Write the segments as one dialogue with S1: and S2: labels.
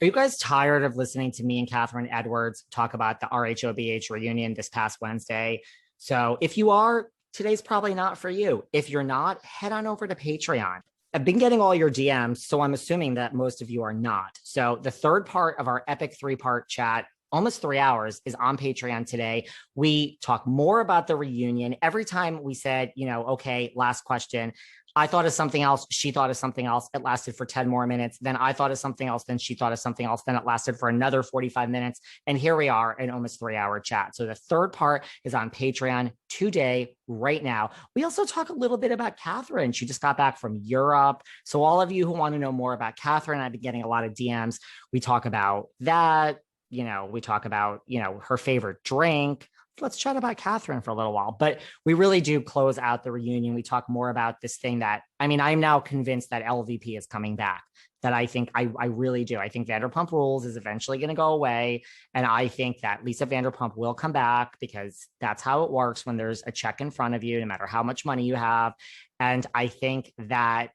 S1: Are you guys tired of listening to me and Kathryn Edwards talk about the RHOBH reunion this past Wednesday? So if you are, today's probably not for you. If you're not, head on over to Patreon. I've been getting all your DMs, so I'm assuming that most of you are not. So the third part of our epic three-part chat, almost 3 hours, is on Patreon today. We talk more about the reunion. Every time we said, okay, last question, I thought of something else. She thought of something else. It lasted for 10 more minutes. Then I thought of something else. Then she thought of something else. Then it lasted for another 45 minutes. And here we are, an almost 3 hour chat. So the third part is on Patreon today, right now. We also talk a little bit about Kathryn. She just got back from Europe. So all of you who want to know more about Kathryn, I've been getting a lot of DMs. We talk about that. We talk about, her favorite drink. Let's chat about Kathryn for a little while, but we really do close out the reunion. We talk more about this thing that, I'm now convinced that LVP is coming back, that I really do. I think Vanderpump Rules is eventually going to go away. And I think that Lisa Vanderpump will come back because that's how it works when there's a check in front of you, no matter how much money you have. And I think that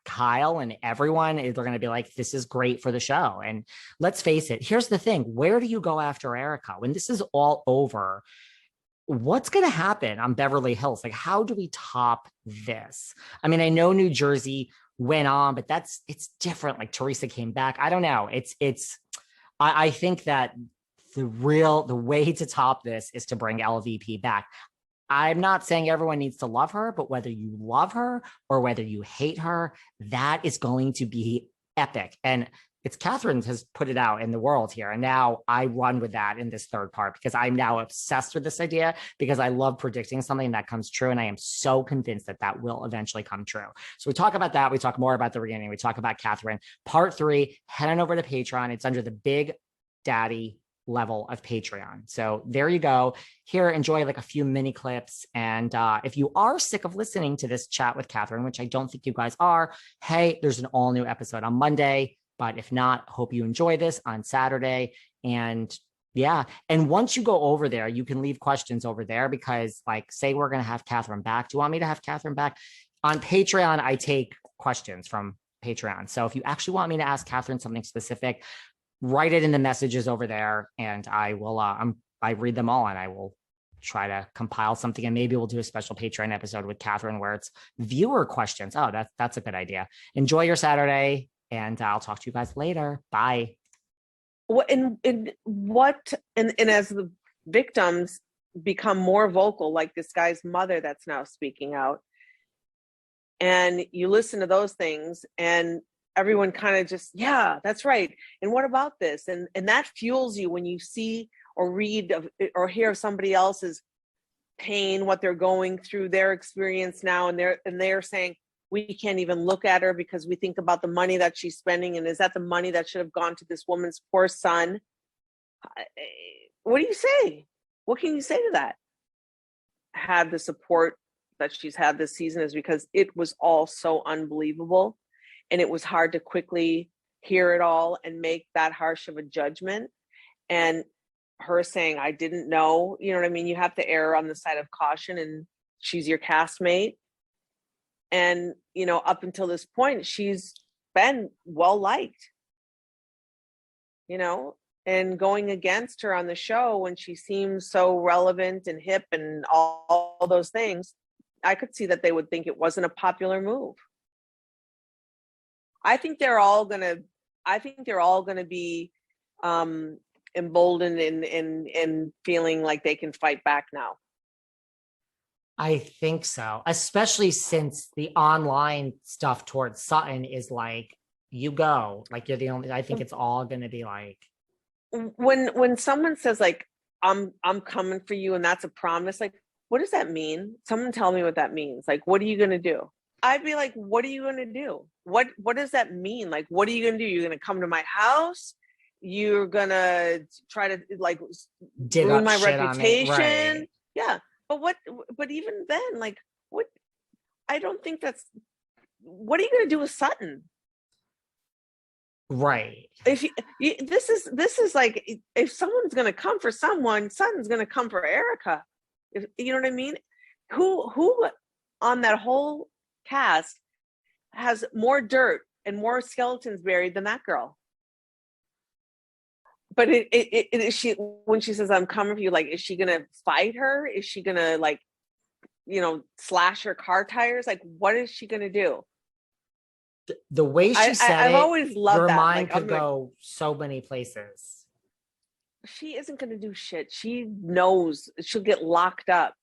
S1: Kyle and everyone, they're going to be like, this is great for the show. And let's face it, here's the thing. Where do you go after Erika? When this is all over, what's going to happen on Beverly Hills? Like, how do we top this? I mean, I know New Jersey went on, but it's different. Like Teresa came back. I don't know. I think that the way to top this is to bring LVP back. I'm not saying everyone needs to love her, but whether you love her or whether you hate her, that is going to be epic. And it's Kathryn has put it out in the world here. And now I run with that in this third part because I'm now obsessed with this idea because I love predicting something that comes true. And I am so convinced that that will eventually come true. So we talk about that. We talk more about the reunion. We talk about Kathryn. Part 3, head on over to Patreon. It's under the Big Daddy level of Patreon. So there you go. Here, enjoy like a few mini clips. And if you are sick of listening to this chat with Kathryn, which I don't think you guys are, hey, there's an all new episode on Monday. But if not, hope you enjoy this on Saturday. And yeah. And once you go over there, you can leave questions over there because like, say we're going to have Kathryn back. Do you want me to have Kathryn back? On Patreon, I take questions from Patreon. So if you actually want me to ask Kathryn something specific, write it in the messages over there and I will, I read them all and I will try to compile something and maybe we'll do a special Patreon episode with Kathryn where it's viewer questions. Oh, that's a good idea. Enjoy your Saturday and I'll talk to you guys later. Bye.
S2: And as the victims become more vocal, like this guy's mother that's now speaking out, and you listen to those things and everyone kind of just, yeah, that's right. And what about this? And that fuels you when you see or read or hear of somebody else's pain, what they're going through, their experience now, and they're saying, we can't even look at her because we think about the money that she's spending. And is that the money that should have gone to this woman's poor son? What do you say? What can you say to that? Had the support that she's had this season is because it was all so unbelievable. And it was hard to quickly hear it all and make that harsh of a judgment. And her saying, I didn't know, you know what I mean? You have to err on the side of caution and she's your castmate. And, up until this point, she's been well-liked, and going against her on the show when she seems so relevant and hip and all those things, I could see that they would think it wasn't a popular move. I think they're all gonna be emboldened and feeling like they can fight back now.
S1: I think so, especially since the online stuff towards Sutton is like, you go, like you're the only, I think it's all going to be like.
S2: When someone says like, I'm coming for you and that's a promise, like, what does that mean? Someone tell me what that means. Like, what are you going to do? I'd be like, what are you going to do? What does that mean? Like, what are you going to do? You're going to come to my house? You're going to try to like ruin my reputation?
S1: Right.
S2: Yeah. But even then, like, what? I don't think that's, what are you going to do with Sutton?
S1: Right.
S2: If this is like, if someone's going to come for someone, Sutton's going to come for Erika. If you know what I mean? Who on that whole cast has more dirt and more skeletons buried than that girl? But is she, when she says I'm coming for you, like, is she gonna fight her? Is she gonna, like, slash her car tires? Like, what is she gonna do?
S1: The way she said
S2: I've
S1: it,
S2: always loved
S1: your
S2: that.
S1: mind
S2: Like,
S1: could go so many places.
S2: She isn't gonna do shit. She knows she'll get locked up.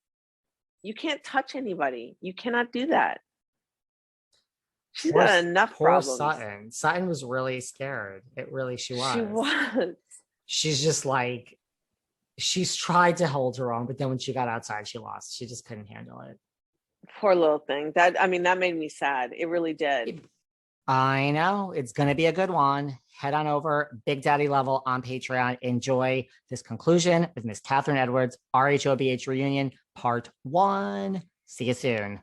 S2: You can't touch anybody. You cannot do that. She's got enough
S1: poor
S2: problems.
S1: Sutton. Sutton was really scared. She was.
S2: She was.
S1: She's just like, she's tried to hold her own, but then when she got outside, she lost. She just couldn't handle it.
S2: Poor little thing. That made me sad. It really did.
S1: I know. It's going to be a good one. Head on over, Big Daddy level on Patreon. Enjoy this conclusion with Miss Kathryn Edwards, RHOBH Reunion Part I. See you soon.